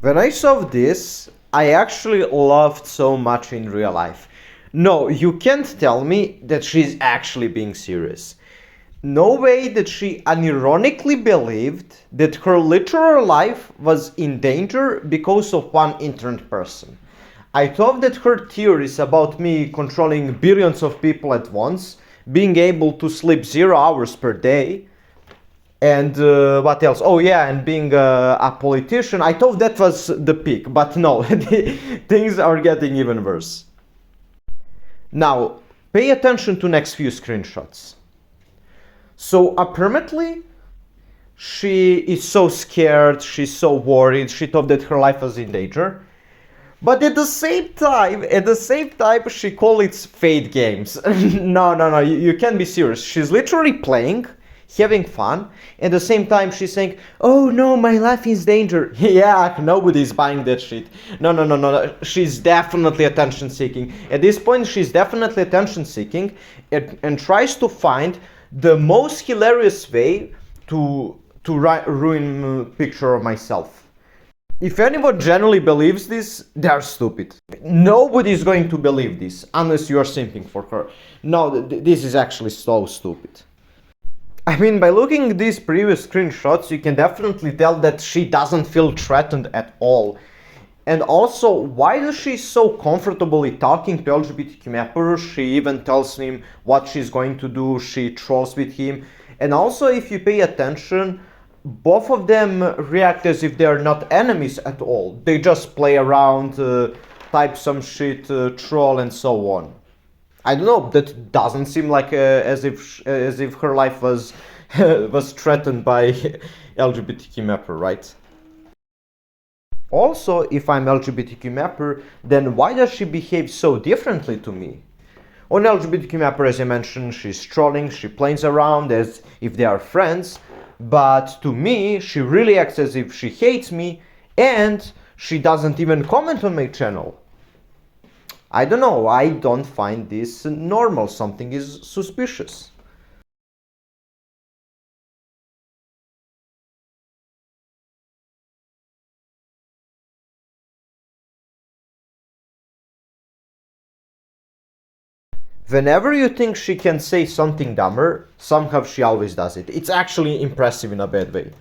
When I saw this, I actually laughed so much in real life. No, you can't tell me that she's actually being serious. No way that she unironically believed that her literal life was in danger because of one internet person. I thought that her theories about me controlling billions of people at once, being able to sleep 0 hours per day, and what else? Oh yeah, and being a politician. I thought that was the peak, but no, things are getting even worse. Now, pay attention to next few screenshots. So apparently, she is so scared, she's so worried, she thought that her life was in danger. But at the same time, she called it fate games. No, you can't be serious. She's literally playing, having fun. At the same time, she's saying, "Oh no, my life is danger." Yeah, nobody's buying that shit. No. She's definitely attention seeking. At this point, she's definitely attention seeking, and tries to find the most hilarious way to ruin picture of myself. If anyone genuinely believes this, they're stupid. Nobody is going to believe this unless you're simping for her. No, this is actually so stupid. I mean, by looking at these previous screenshots, you can definitely tell that she doesn't feel threatened at all. And also, why is she so comfortably talking to LGBTQ mapper? She even tells him what she's going to do, she trolls with him. And also, if you pay attention, both of them react as if they are not enemies at all. They just play around, type some shit, troll, and so on. I don't know. That doesn't seem like as if her life was was threatened by LGBTQ mapper, right? Also, if I'm LGBTQ mapper, then why does she behave so differently to me? On LGBTQ mapper, as I mentioned, she's trolling, she plays around as if they are friends, but to me, she really acts as if she hates me, and she doesn't even comment on my channel. I don't know, I don't find this normal, something is suspicious. Whenever you think she can say something dumber, somehow she always does it. It's actually impressive in a bad way.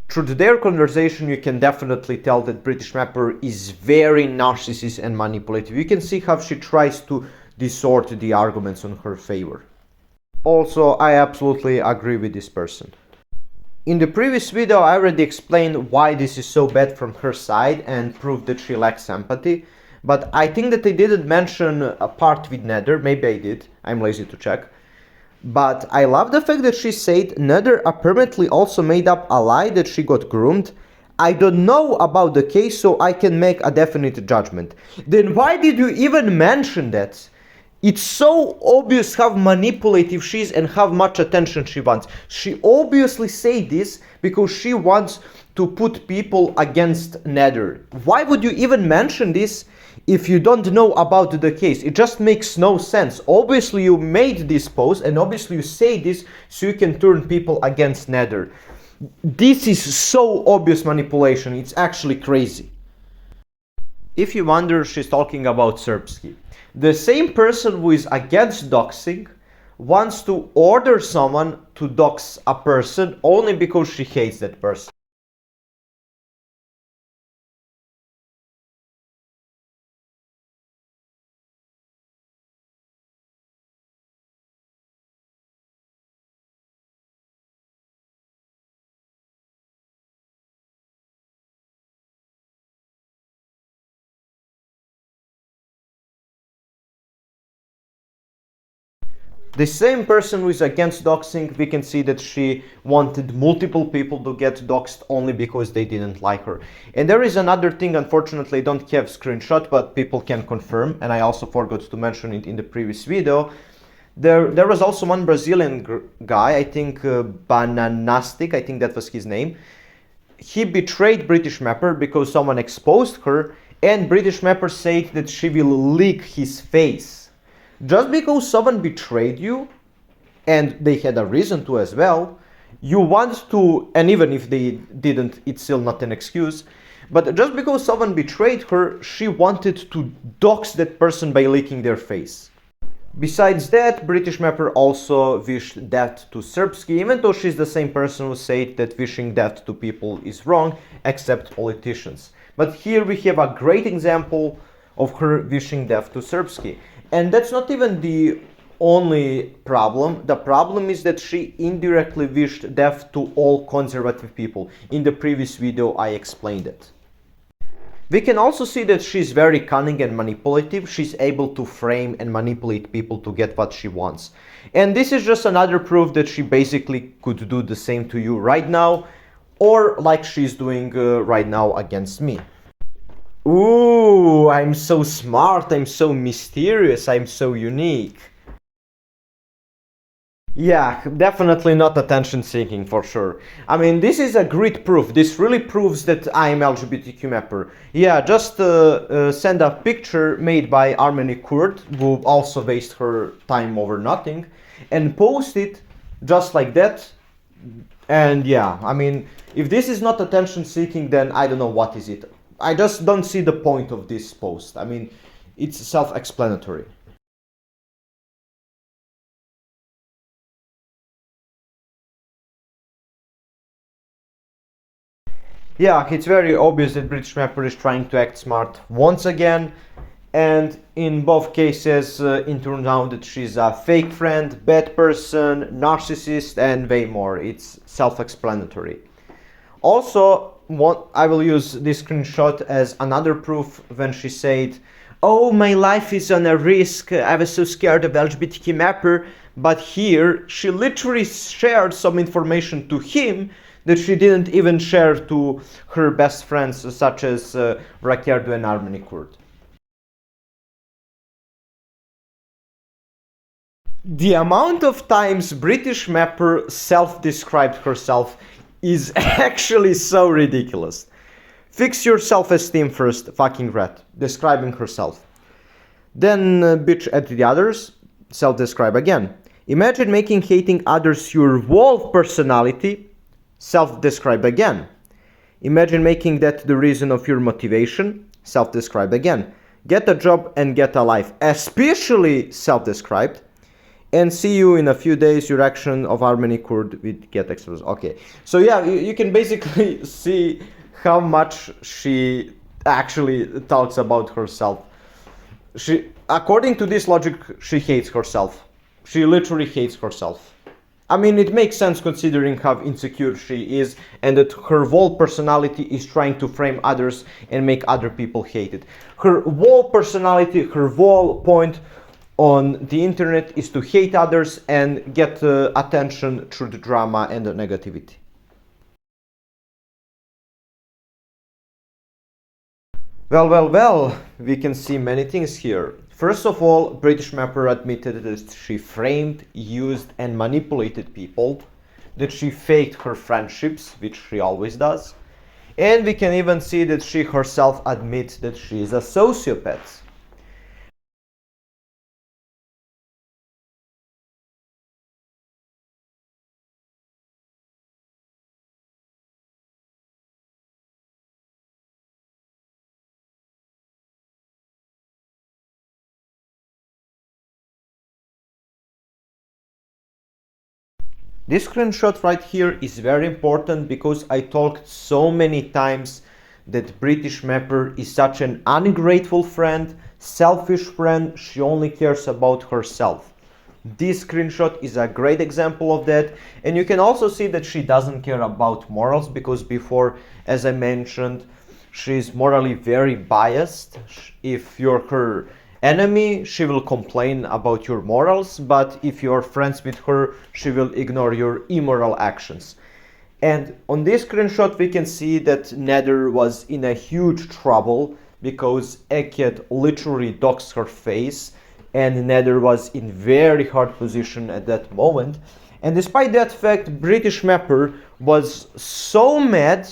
Through their conversation, you can definitely tell that British Mapper is very narcissist and manipulative. You can see how she tries to distort the arguments on her favor. Also, I absolutely agree with this person. In the previous video, I already explained why this is so bad from her side and proved that she lacks empathy. But I think that I didn't mention a part with Nether. Maybe I did. I'm lazy to check. But I love the fact that she said Nether apparently also made up a lie that she got groomed. I don't know about the case, so I can make a definite judgment. Then why did you even mention that? It's so obvious how manipulative she is and how much attention she wants. She obviously said this because she wants to put people against Nether. Why would you even mention this if you don't know about the case? It just makes no sense. Obviously you made this post and obviously you say this so you can turn people against Nether. This is so obvious manipulation, it's actually crazy. If you wonder, she's talking about Serbsky. The same person who is against doxing wants to order someone to dox a person only because she hates that person. The same person who is against doxing, we can see that she wanted multiple people to get doxed only because they didn't like her. And there is another thing, unfortunately I don't have screenshot, but people can confirm, and I also forgot to mention it in the previous video. There was also one Brazilian guy, I think Bananastic, I think that was his name. He betrayed British Mapper because someone exposed her, And British Mapper said that she will lick his face. Just because someone betrayed you, and they had a reason to as well, you want to, and even if they didn't, it's still not an excuse, but just because someone betrayed her, she wanted to dox that person by licking their face. Besides that, British Mapper also wished death to Srpski, even though she's the same person who said that wishing death to people is wrong, except politicians. But here we have a great example of her wishing death to Srpski. And that's not even the only problem. The problem is that she indirectly wished death to all conservative people. In the previous video I explained it. We can also see that she's very cunning and manipulative. She's able to frame and manipulate people to get what she wants. And this is just another proof that she basically could do the same to you right now, or like she's doing right now against me. Ooh, I'm so smart, I'm so mysterious, I'm so unique. Yeah, definitely not attention seeking for sure. I mean, this is a great proof. This really proves that I'm LGBTQ mapper. Yeah, just send a picture made by Armeni Kurd, who also waste her time over nothing, and post it just like that. And yeah, I mean, if this is not attention seeking, then I don't know what is it. I just don't see the point of this post. I mean, it's self-explanatory. Yeah, it's very obvious that British Mapper is trying to act smart once again, and in both cases it turns out that she's a fake friend, bad person, narcissist, and way more. It's self-explanatory. Also, I will use this screenshot as another proof when she said, "Oh, my life is on a risk, I was so scared of LGBTQ Mapper," but here she literally shared some information to him that she didn't even share to her best friends such as Rakerdo and Armeni Kurd. The amount of times British Mapper self-described herself is actually so ridiculous. Fix your self-esteem first, fucking rat, describing herself. Then bitch at the others, self-describe again. Imagine making hating others your whole personality, self-describe again. Imagine making that the reason of your motivation, self-describe again. Get a job and get a life, especially self-described. And see you in a few days, your action of Armeni Kurd with get extras. Okay, so yeah, you can basically see how much she actually talks about herself. According to this logic, she hates herself. She literally hates herself. I mean, it makes sense considering how insecure she is and that her whole personality is trying to frame others and make other people hate it. Her whole personality, her whole point on the internet is to hate others and get attention through the drama and the negativity. Well, we can see many things here. First of all, British Mapper admitted that she framed, used and manipulated people, that she faked her friendships, which she always does, and we can even see that she herself admits that she is a sociopath. This screenshot right here is very important because I talked so many times that British Mapper is such an ungrateful friend, selfish friend, she only cares about herself. This screenshot is a great example of that, and you can also see that she doesn't care about morals because before, as I mentioned, she's morally very biased. If you're her enemy, she will complain about your morals, but if you're friends with her, she will ignore your immoral actions. And on this screenshot we can see that Nether was in a huge trouble because Eked literally doxed her face and Nether was in very hard position at that moment. And despite that fact, British Mapper was so mad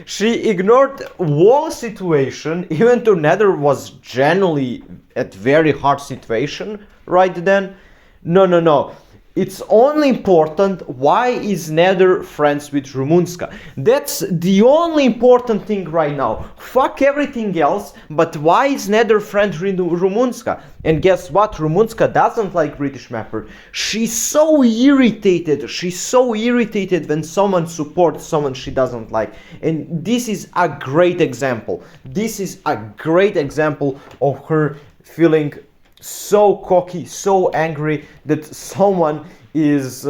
She ignored whole situation, even though Nether was generally at very hard situation right then. No, no, no. It's only important why is Nether friends with Rumunska. That's the only important thing right now. Fuck everything else, but why is Nether friends with Rumunska? And guess what? Rumunska doesn't like British Mapper. She's so irritated. She's so irritated when someone supports someone she doesn't like. And this is a great example. This is a great example of her feeling so cocky, so angry that someone is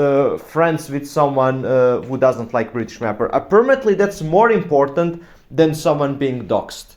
friends with someone who doesn't like British Mapper. Apparently that's more important than someone being doxxed.